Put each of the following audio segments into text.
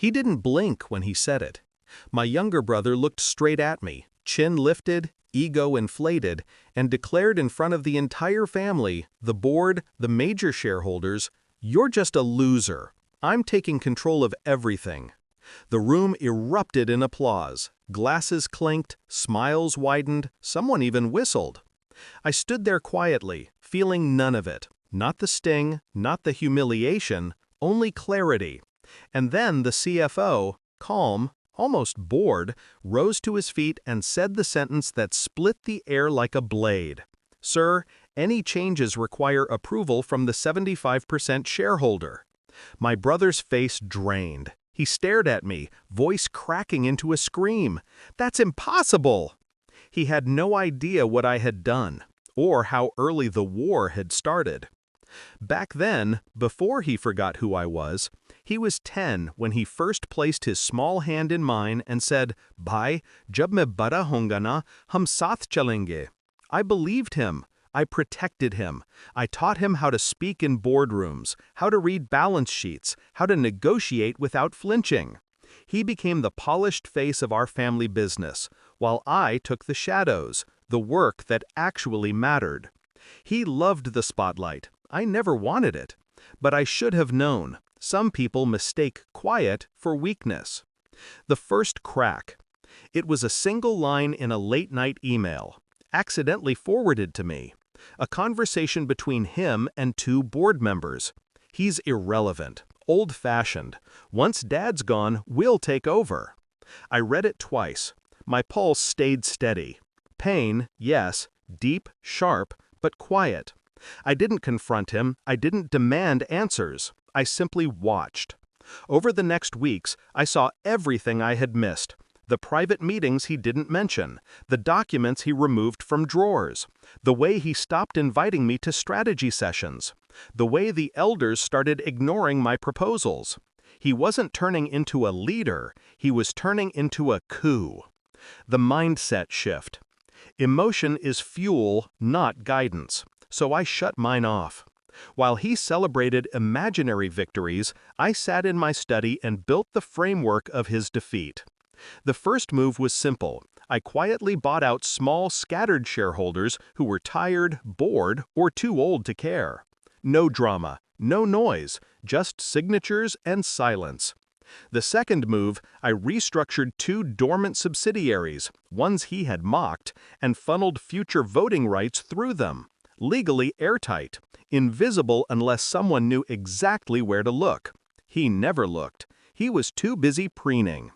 He didn't blink when he said it. My younger brother looked straight at me, chin lifted, ego inflated, and declared in front of the entire family, the board, the major shareholders, "You're just a loser. I'm taking control of everything." The room erupted in applause. Glasses clinked, smiles widened, someone even whistled. I stood there quietly, feeling none of it. Not the sting, not the humiliation, only clarity. And then the CFO, calm, almost bored, rose to his feet and said the sentence that split the air like a blade. "Sir, any changes require approval from the 75% shareholder." My brother's face drained. He stared at me, voice cracking into a scream. "That's impossible!" He had no idea what I had done, or how early the war had started. Back then, before he forgot who I was, he was 10 when he first placed his small hand in mine and said, "Bhai, jab main bada honga na, hum saath chalenge." I believed him. I protected him. I taught him how to speak in boardrooms, how to read balance sheets, how to negotiate without flinching. He became the polished face of our family business, while I took the shadows, the work that actually mattered. He loved the spotlight. I never wanted it. But I should have known. Some people mistake quiet for weakness. The first crack. It was a single line in a late-night email, accidentally forwarded to me. A conversation between him and 2 board members. He's irrelevant, old-fashioned. Once Dad's gone, we'll take over. I read it twice. My pulse stayed steady. Pain, yes, deep, sharp, but quiet. I didn't confront him. I didn't demand answers. I simply watched. Over the next weeks, I saw everything I had missed. The private meetings he didn't mention, the documents he removed from drawers, the way he stopped inviting me to strategy sessions, the way the elders started ignoring my proposals. He wasn't turning into a leader, he was turning into a coup. The mindset shift. Emotion is fuel, not guidance, so I shut mine off. While he celebrated imaginary victories, I sat in my study and built the framework of his defeat. The first move was simple. I quietly bought out small, scattered shareholders who were tired, bored, or too old to care. No drama, no noise, just signatures and silence. The second move, I restructured 2 dormant subsidiaries, ones he had mocked, and funneled future voting rights through them. Legally airtight, invisible unless someone knew exactly where to look. He never looked. He was too busy preening.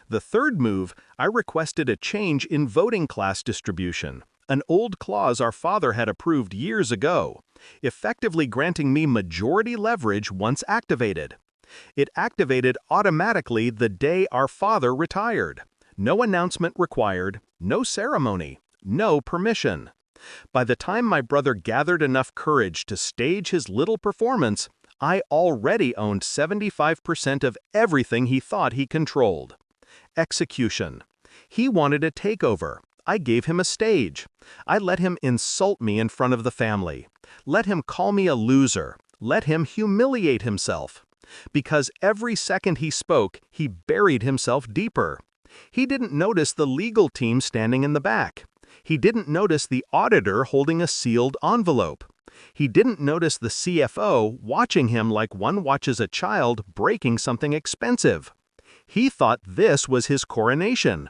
The third move, I requested a change in voting class distribution, an old clause our father had approved years ago, effectively granting me majority leverage once activated. It activated automatically the day our father retired. No announcement required, no ceremony, no permission. By the time my brother gathered enough courage to stage his little performance, I already owned 75% of everything he thought he controlled. Execution. He wanted a takeover. I gave him a stage. I let him insult me in front of the family. Let him call me a loser. Let him humiliate himself. Because every second he spoke, he buried himself deeper. He didn't notice the legal team standing in the back. He didn't notice the auditor holding a sealed envelope. He didn't notice the CFO watching him like one watches a child breaking something expensive. He thought this was his coronation.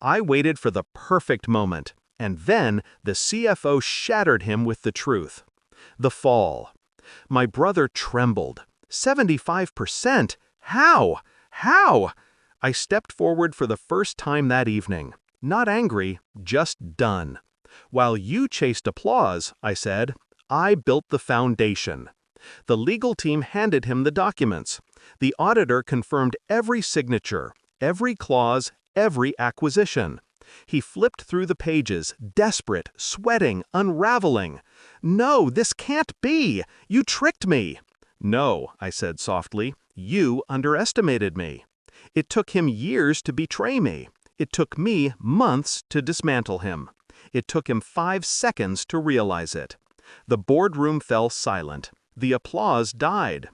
I waited for the perfect moment, and then the CFO shattered him with the truth. The fall. My brother trembled. 75%? How? How? I stepped forward for the first time that evening. Not angry, just done. While you chased applause, I said, I built the foundation. The legal team handed him the documents. The auditor confirmed every signature, every clause, every acquisition. He flipped through the pages, desperate, sweating, unraveling. "No, this can't be! You tricked me!" "No," I said softly, "you underestimated me." It took him years to betray me. It took me months to dismantle him. It took him 5 seconds to realize it. The boardroom fell silent. The applause died.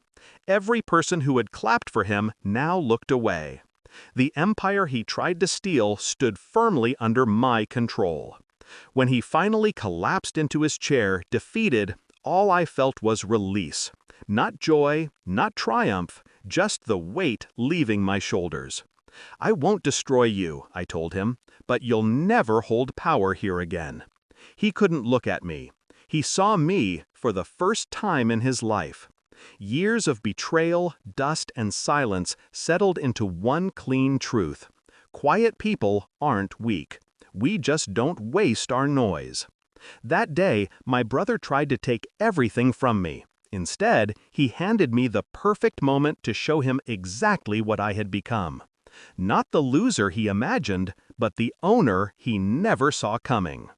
Every person who had clapped for him now looked away. The empire he tried to steal stood firmly under my control. When he finally collapsed into his chair, defeated, all I felt was release. Not joy, not triumph, just the weight leaving my shoulders. "I won't destroy you," I told him, "but you'll never hold power here again." He couldn't look at me. He saw me for the first time in his life. Years of betrayal, dust, and silence settled into one clean truth. Quiet people aren't weak. We just don't waste our noise. That day, my brother tried to take everything from me. Instead, he handed me the perfect moment to show him exactly what I had become. Not the loser he imagined, but the owner he never saw coming.